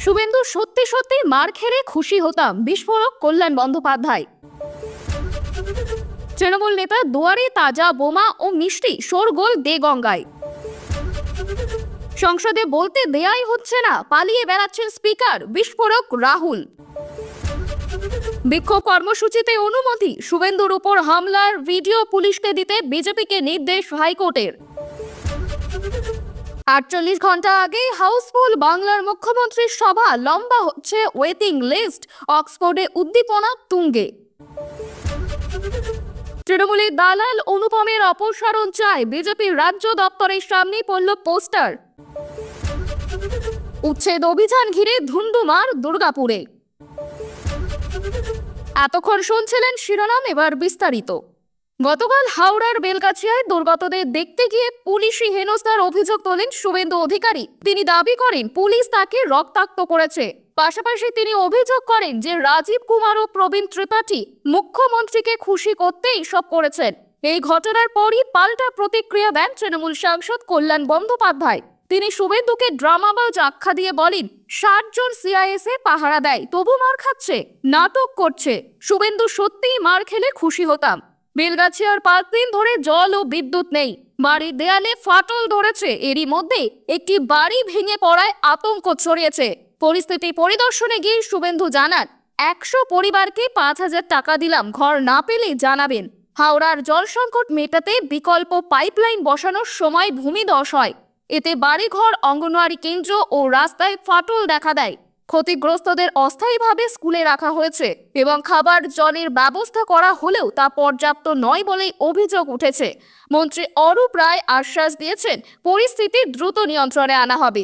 শুভেন্দু সত্যি সত্যি মার খেলে খুশি হতাম, বিস্ফোরক কল্যাণ বন্দ্যোপাধ্যায়। তৃণমূল নেতা দুয়ারে তাজা বোমা ও মিষ্টি, শোরগোল দেগঙ্গায়। সংসদে বলতে দেয়াই হচ্ছে না, পালিয়ে বেড়াচ্ছেন স্পিকার, বিস্ফোরক রাহুল। বিক্ষোভ কর্মসূচিতে অনুমতি, শুভেন্দুর উপর হামলার ভিডিও পুলিশকে দিতে বিজেপিকে নির্দেশ হাইকোর্টের। 48 ঘন্টা আগে হাউসফুল বাংলার মুখ্যমন্ত্রীর সভা, লম্বা হচ্ছে ওয়েটিং লিস্ট, অক্সফোর্ডে উদ্দীপনা তুঙ্গে। তৃণমূলের দালাল অনুপমের অপসারণ চায়, বিজেপির রাজ্য দপ্তরের সামনে পড়ল পোস্টার। উচ্ছেদ অভিযান ঘিরে ধুন্ধুমার দুর্গাপুরে। এতক্ষণ শুনছিলেন শিরোনাম, এবার বিস্তারিত। গতকাল হাওড়ার বেলগাছিয়ায় দুর্গতদের দেখতে গিয়ে পুলিশি হেনস্থার অভিযোগ তোলেন শুভেন্দু অধিকারী। তিনি দাবি করেন পুলিশ তাকে রক্তাক্ত করেছে। পাশাপাশি তিনি অভিযোগ করেন যে রাজীব কুমার ও প্রবীণ ত্রিপাঠী মুখ্যমন্ত্রীকে খুশি করতে এসব করেছেন। এই ঘটনার পরই পাল্টা প্রতিক্রিয়া দেন তৃণমূল সাংসদ কল্যাণ বন্দ্যোপাধ্যায়। তিনি শুভেন্দুকে ড্রামাবাজ আখ্যা দিয়ে বলেন 60 জন সিআইএসএ পাহারা দেয়, তবু মার খাচ্ছে, নাটক করছে। শুভেন্দু সত্যিই মার খেলে খুশি হতাম। বেলগাছিয়ার 5 দিন ধরে জল ও বিদ্যুৎ নেই, বাড়ির দেয়ালে ফাটল ধরেছে। এরই মধ্যে একটি বাড়ি ভেঙে পড়ায় আতঙ্ক ছড়িয়েছে। পরিস্থিতি পরিদর্শনে গিয়ে শুভেন্দু জানান, 100 পরিবারকে 5000 টাকা দিলাম, ঘর না পেলে জানাবেন। হাওড়ার জল সংকট মেটাতে বিকল্প পাইপলাইন বসানোর সময় ভূমিধস হয়। এতে বাড়িঘর, অঙ্গনওয়াড়ি কেন্দ্র ও রাস্তায় ফাটল দেখা দেয়। ক্ষতিগ্রস্তদের অস্থায়ীভাবে স্কুলে রাখা হয়েছে এবং খাবার জলের ব্যবস্থা করা হলেও তা পর্যাপ্ত নয় বলেই অভিযোগ উঠেছে। মন্ত্রী অরূপ রায় আশ্বাস দিয়েছেন পরিস্থিতি দ্রুত নিয়ন্ত্রণে আনা হবে।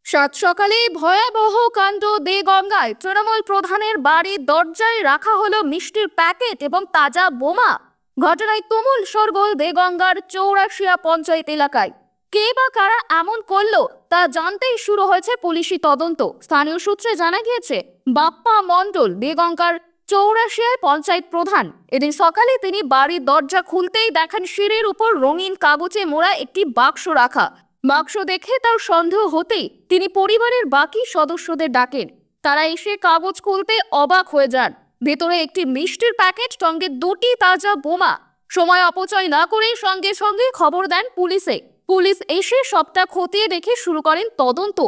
সাত সকালে ভয়াবহ কাণ্ড দেগঙ্গায়। তৃণমূল প্রধানের বাড়ির দরজায় রাখা হলো মিষ্টির প্যাকেট এবং তাজা বোমা। ঘটনায় তুমুল শোরগোল দেগঙ্গার চৌরাশিয়া পঞ্চায়েত এলাকায়। কে বা কারা এমন করলো তা জানতেই শুরু হয়েছে পুলিশি তদন্ত। স্থানীয় সূত্রে জানা গিয়েছে, বাপ্পা মণ্ডল দেগঙ্গার চৌরাশিয়ায় পঞ্চায়েত প্রধান। এদিন সকালে তিনি বাড়ির দরজা খুলতেই দেখেন সিঁড়ির উপর রঙিন কাগজে মোড়া একটি বাক্স রাখা। বাক্স দেখে তার সন্দেহ হতেই তিনি পরিবারের বাকি সদস্যদের ডাকেন। তারা এসে কাগজ খুলতে অবাক হয়ে যান। ভেতরে একটি মিষ্টির প্যাকেট, সঙ্গে 2টি তাজা বোমা। সময় অপচয় না করে সঙ্গে সঙ্গে খবর দেন পুলিশে। পুলিশ এসে সবটা খতিয়ে দেখে শুরু করেন তদন্ত।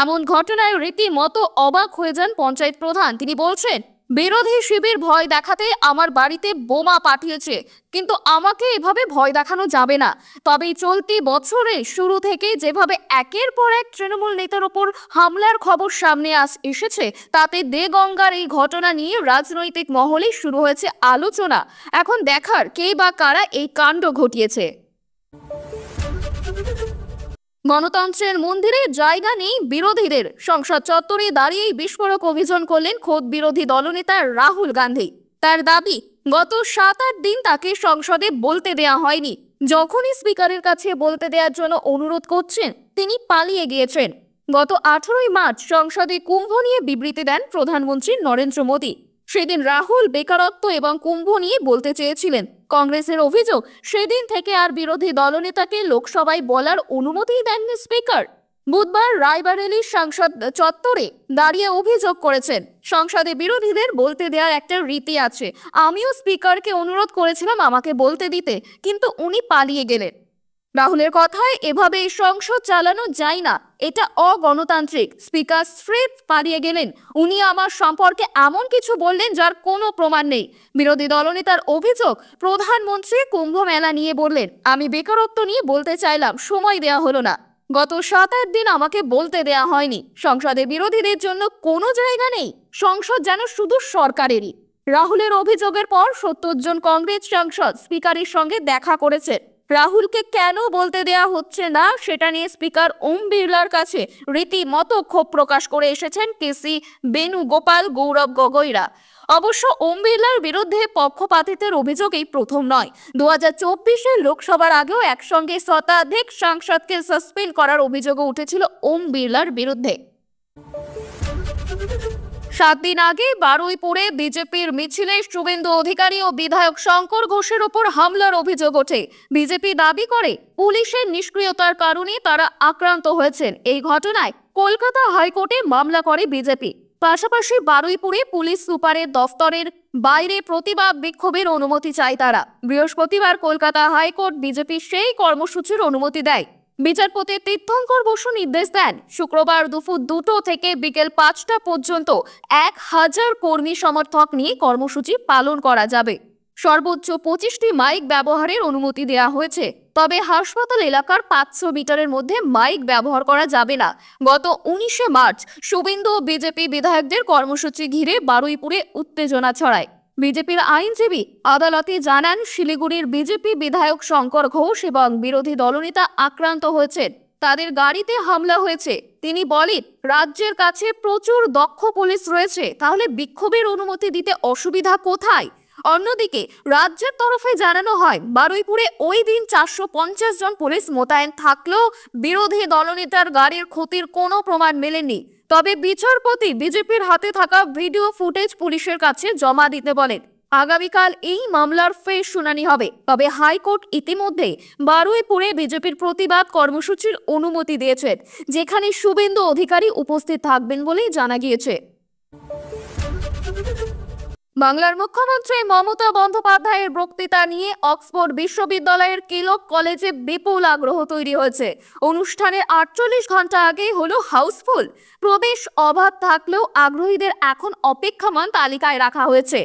এমন ঘটনায় রীতিমতো অবাক হয়ে যান পঞ্চায়েত প্রধান। তিনি বলছেন, বিরোধী শিবির ভয় দেখাতে আমার বাড়িতে বোমা পাঠিয়েছে, কিন্তু আমাকে এভাবে ভয় দেখানো যাবে না। তবে চলতি বছরের শুরু থেকে যেভাবে একের পর এক তৃণমূল নেতার ওপর হামলার খবর সামনে এসেছে, তাতে দেগঙ্গার এই ঘটনা নিয়ে রাজনৈতিক মহলে শুরু হয়েছে আলোচনা। এখন দেখার কে বা কারা এই কাণ্ড ঘটিয়েছে। গণতন্ত্রের মন্দিরে জায়গা নেই বিরোধীদের। সংসদ চত্বরে দাঁড়িয়েই বিস্ফোরক অভিযান করলেন খোদ বিরোধী দলনেতা রাহুল গান্ধী। তার দাবি, গত 7-8 দিন তাকে সংসদে বলতে দেয়া হয়নি। যখনই স্পিকারের কাছে বলতে দেওয়ার জন্য অনুরোধ করছেন, তিনি পালিয়ে গিয়েছেন। গত 18ই মার্চ সংসদে কুম্ভ নিয়ে বিবৃতি দেন প্রধানমন্ত্রী নরেন্দ্র মোদী। সেদিন রাহুল বেকারত্ব এবং কুম্ভ নিয়ে বলতে চেয়েছিলেন। কংগ্রেসের অভিযোগ, সেদিন থেকে আর বিরোধী দলনেতাকে লোকসভায় বলার অনুমতি দেননি স্পিকার। বুধবার রায়বারেলির সংসদ চত্বরে দাঁড়িয়ে অভিযোগ করেছেন, সংসদে বিরোধীদের বলতে দেওয়ার একটা রীতি আছে। আমিও স্পিকারকে অনুরোধ করেছিলাম আমাকে বলতে দিতে, কিন্তু উনি পালিয়ে গেলেন। রাহুলের কথায়, এভাবে সংসদ চালানো যায় না, এটা অগণতান্ত্রিক। স্পিকার স্রেফ পালিয়ে গেলেন। উনি আমার সম্পর্কে এমন কিছু বললেন যার কোনো প্রমাণ নেই। বিরোধী দলনেতার অভিযোগ, প্রধানমন্ত্রী কুম্ভ মেলা নিয়ে বললেন, আমি বেকারত্ব নিয়ে বলতে চাইলাম, সময় দেওয়া হলো না। গত 7-8 দিন আমাকে বলতে দেয়া হয়নি। সংসদে বিরোধীদের জন্য কোনো জায়গা নেই, সংসদ যেন শুধু সরকারেরই। রাহুলের অভিযোগের পর 70 জন কংগ্রেস সাংসদ স্পিকারের সঙ্গে দেখা করেছেন। রাহুলকে কেন বলতে দেয়া হচ্ছে না সেটা নিয়ে স্পিকার ওম বিড়লার কাছে রীতিমতো ক্ষোভ প্রকাশ করে এসেছেন কেসি বেণুগোপাল, গৌরব গগৈরা। অবশ্য ওম বিড়লার বিরুদ্ধে পক্ষপাতিত্বের অভিযোগ এই প্রথম নয়। 2024-এর লোকসভার আগেও একসঙ্গে শতাধিক সাংসদকে সাসপেন্ড করার অভিযোগও উঠেছিল ওম বিড়লার বিরুদ্ধে। 7 দিন আগে বারুইপুরে বিজেপির মিছিলে শুভেন্দু অধিকারী ও বিধায়ক শঙ্কর ঘোষের উপর হামলার অভিযোগ ওঠে। বিজেপি দাবি করে পুলিশের নিষ্ক্রিয়তার কারণে তারা আক্রান্ত হয়েছেন। এই ঘটনায় কলকাতা হাইকোর্টে মামলা করে বিজেপি। পাশাপাশি বারুইপুরে পুলিশ সুপারের দফতরের বাইরে প্রতিবাদ বিক্ষোভের অনুমতি চায় তারা। বৃহস্পতিবার কলকাতা হাইকোর্ট বিজেপির সেই কর্মসূচির অনুমতি দেয়। বিচারপতি তীর্থঙ্কর বসু নির্দেশ দেন, শুক্রবার দুপুর 2টো থেকে বিকেল 5টা পর্যন্ত 1000 কর্মী সমর্থক নিয়ে কর্মসূচি পালন করা যাবে। সর্বোচ্চ 25টি মাইক ব্যবহারের অনুমতি দেওয়া হয়েছে, তবে হাসপাতাল এলাকার 500 মিটারের মধ্যে মাইক ব্যবহার করা যাবে না। গত 19শে মার্চ শুভেন্দু ও বিজেপি বিধায়কদের কর্মসূচি ঘিরে বারুইপুরে উত্তেজনা ছড়ায়। বিজেপির আইনজীবী আদালতে জানান, শিলিগুড়ির বিজেপি বিধায়ক শঙ্কর ঘোষ এবং বিরোধী দলনেতা আক্রান্ত হয়েছেন। তাদের গাড়িতে হামলা হয়েছে। তিনি বলেন, রাজ্যের কাছে প্রচুর দক্ষ পুলিশ রয়েছে, তাহলে বিক্ষোভের অনুমতি দিতে অসুবিধা কোথায়? অন্যদিকে রাজ্যের তরফে জানানো হয়, বারুইপুরে ওই দিন 450 জন পুলিশ মোতায়েন থাকলেও বিরোধী দলনেতার গাড়ির ক্ষতির কোনো প্রমাণ মেলেনি। তবে বিচারপতি বিজেপির হাতে থাকা ভিডিও ফুটেজ পুলিশের কাছে জমা দিতে বলেন। আগামীকাল এই মামলার ফের শুনানি হবে। তবে হাইকোর্ট ইতিমধ্যে বারুইপুরে বিজেপির প্রতিবাদ কর্মসূচির অনুমতি দিয়েছেন, যেখানে শুভেন্দু অধিকারী উপস্থিত থাকবেন বলেই জানা গিয়েছে। বাংলার মুখ্যমন্ত্রী মমতা বন্দ্যোপাধ্যায়ের বক্তৃতা নিয়ে অক্সফোর্ড বিশ্ববিদ্যালয়ের কেলক কলেজে বিপুল আগ্রহ তৈরি হয়েছে। অনুষ্ঠানের 48 ঘন্টা আগেই হলো হাউসফুল। প্রবেশ অবাধ থাকলেও আগ্রহীদের এখন অপেক্ষমান তালিকায় রাখা হয়েছে।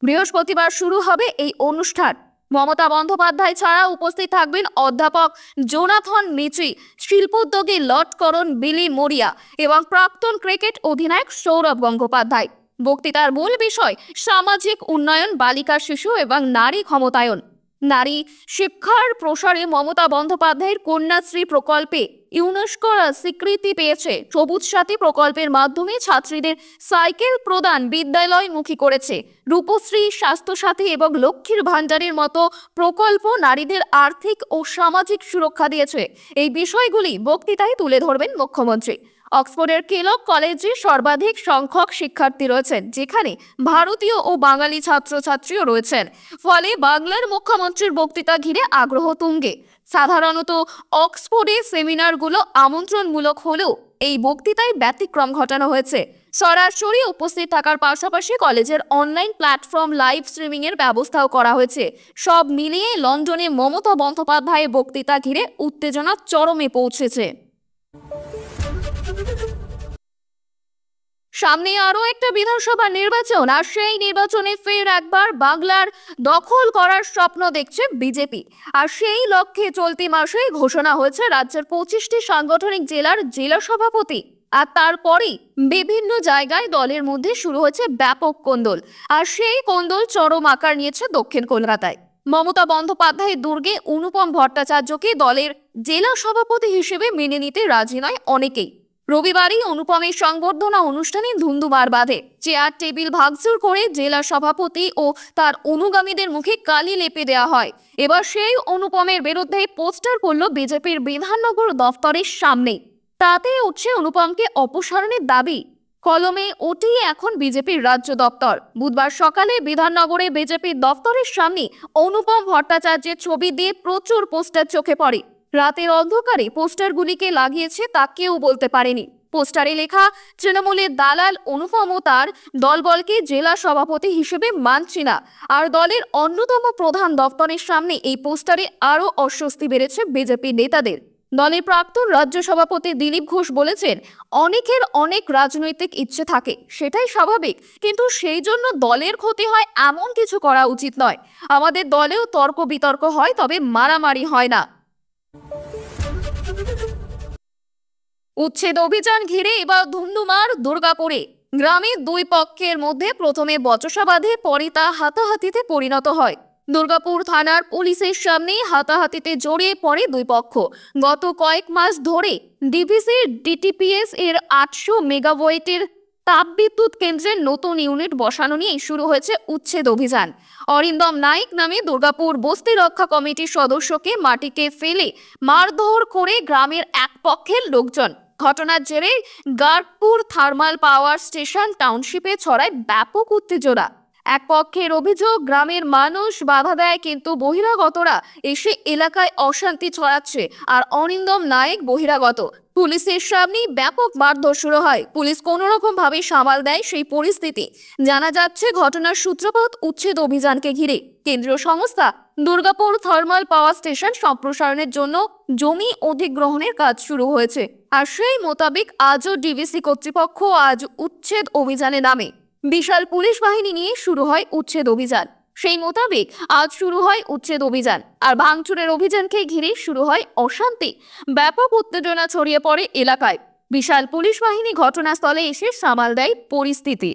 বৃহস্পতিবার শুরু হবে এই অনুষ্ঠান। মমতা বন্দ্যোপাধ্যায় ছাড়া উপস্থিত থাকবেন অধ্যাপক জোনাথন মিচি, শিল্পোদ্যোগী লটকরণ বিলি মরিয়া এবং প্রাক্তন ক্রিকেট অধিনায়ক সৌরভ গঙ্গোপাধ্যায়। বক্তৃতার মূল বিষয় সামাজিক উন্নয়ন, বালিকা, শিশু এবং নারী ক্ষমতায়ন। নারী শিক্ষার প্রসারে মমতা বন্দ্যোপাধ্যায়ের কন্যাশ্রী প্রকল্পে ইউনেস্কোর স্বীকৃতি পেয়েছে। সবুজ সাথী প্রকল্পের মাধ্যমে ছাত্রীদের সাইকেল প্রদান বিদ্যালয়মুখী করেছে। রূপশ্রী, স্বাস্থ্যসাথী এবং লক্ষ্মীর ভাণ্ডারের মতো প্রকল্প নারীদের আর্থিক ও সামাজিক সুরক্ষা দিয়েছে। এই বিষয়গুলি বক্তৃতায় তুলে ধরবেন মুখ্যমন্ত্রী। অক্সফোর্ডের কেলক কলেজে সর্বাধিক সংখ্যক শিক্ষার্থী রয়েছেন, যেখানে ভারতীয় ও বাঙালি ছাত্রছাত্রীও রয়েছেন। ফলে বাংলার মুখ্যমন্ত্রীর বক্তৃতা ঘিরে আগ্রহ তুঙ্গে। সাধারণত অক্সফোর্ডে সেমিনারগুলো আমন্ত্রণমূলক হলেও এই বক্তৃতায় ব্যতিক্রম ঘটানো হয়েছে। সরাসরি উপস্থিত থাকার পাশাপাশি কলেজের অনলাইন প্ল্যাটফর্ম লাইভ স্ট্রিমিং এর ব্যবস্থাও করা হয়েছে। সব মিলিয়ে লন্ডনে মমতা বন্দ্যোপাধ্যায়ের বক্তৃতা ঘিরে উত্তেজনা চরমে পৌঁছেছে। সামনে আরো একটা বিধানসভা নির্বাচন, আর সেই নির্বাচনে ফের একবার বাংলার দখল করার স্বপ্ন দেখছে বিজেপি। আর সেই লক্ষ্যে চলতি মাসেই ঘোষণা হয়েছে রাজ্যের 25টি সাংগঠনিক জেলার জেলা সভাপতি। আর তারপরেই বিভিন্ন জায়গায় দলের মধ্যে শুরু হয়েছে ব্যাপক কোন্দল। আর সেই কোন্দল চরম আকার নিয়েছে দক্ষিণ কলকাতায়। মমতা বন্দ্যোপাধ্যায়ের দুর্গে অনুপম ভট্টাচার্যকে দলের জেলা সভাপতি হিসেবে মেনে নিতে রাজি নয় অনেকেই। রবিবারই অনুপমের সংবর্ধনা অনুষ্ঠানে ধুন্ধুমার বাঁধে। চেয়ার টেবিল ভাঙচুর করে জেলা সভাপতি ও তার অনুগামীদের মুখে কালি লেপে দেওয়া হয়। এবার সেই অনুপমের বিরুদ্ধে পোস্টার পড়ল বিজেপির বিধাননগর দফতরের সামনে। তাতে উঠছে অনুপমকে অপসারণের দাবি। কলমে ওটি এখন বিজেপির রাজ্য দপ্তর। বুধবার সকালে বিধাননগরে বিজেপির দফতরের সামনে অনুপম ভট্টাচার্যের ছবি দিয়ে প্রচুর পোস্টার চোখে পড়ে। রাতের অন্ধকারে পোস্টারগুলিকে লাগিয়েছে তা কেউ বলতে পারেনি। পোস্টারে লেখা, তৃণমূলের দালাল অনুপম ও তার দলবলকে জেলা সভাপতি হিসেবে মানছি না। আর দলের অন্যতম প্রধান দপ্তরের সামনে এই পোস্টারে আরও অস্বস্তি বেড়েছে বিজেপি নেতাদের। দলের প্রাক্তন রাজ্য সভাপতি দিলীপ ঘোষ বলেছেন, অনেকের অনেক রাজনৈতিক ইচ্ছে থাকে, সেটাই স্বাভাবিক, কিন্তু সেই জন্য দলের ক্ষতি হয় এমন কিছু করা উচিত নয়। আমাদের দলেও তর্ক বিতর্ক হয়, তবে মারামারি হয় না। উচ্ছেদ অভিযান ঘিরে এবার ধুন্ধুমার দুর্গাপুরে। গ্রামে দুই পক্ষের মধ্যে প্রথমে বচসা বাঁধে, পরে তা হাতাহাতিতে পরিণত হয়। দুর্গাপুর থানার পুলিশের সামনে হাতাহাতিতে জড়িয়ে পড়ে দুই পক্ষ। গত কয়েক মাস ধরে ডিভিসির ডিটিপিএস এর 800 মেগাওয়াটের তাপবিদ্যুৎ কেন্দ্রের নতুন ইউনিট বসানো নিয়ে শুরু হয়েছে উচ্ছেদ অভিযান। অরিন্দম নাইক নামে দুর্গাপুর বস্তি রক্ষা কমিটির সদস্যকে মাটিতে ফেলে মারধর করে গ্রামের এক পক্ষের লোকজন। ঘটনার জেরে গার্গপুর থার্মাল পাওয়ার স্টেশন টাউনশিপে ছড়ায় ব্যাপক উত্তেজনা। এক পক্ষের অভিযোগ গ্রামের মানুষ বাধা দেয়, কিন্তু বহিরাগতরা এসে এলাকায় অশান্তি ছড়াচ্ছে। আর অরিন্দম নায়েক বহিরাগত, পুলিশের সামনেই ব্যাপক মারধর শুরু হয়। পুলিশ কোনো রকম ভাবে সামাল দেয় সেই পরিস্থিতি। জানা যাচ্ছে ঘটনার সূত্রপাত উচ্ছেদ অভিযানকে ঘিরে। কেন্দ্রীয় সংস্থা দুর্গাপুর থার্মাল পাওয়ার স্টেশন সম্প্রসারণের জন্য জমি অধিগ্রহণের কাজ শুরু হয়েছে, আর সেই মোতাবেক আজও ডিভিসি কর্তৃপক্ষ আজ উচ্ছেদ অভিযানে নামে। বিশাল পুলিশ বাহিনী নিয়ে শুরু হয় উচ্ছেদ অভিযান। সেই মোতাবেক আজ শুরু হয় উচ্ছেদ অভিযান, আর ভাঙচুরের অভিযানকে ঘিরে শুরু হয় অশান্তি। ব্যাপক উত্তেজনা ছড়িয়ে পড়ে এলাকায়। বিশাল পুলিশ বাহিনী ঘটনাস্থলে এসে সামাল দেয় পরিস্থিতি।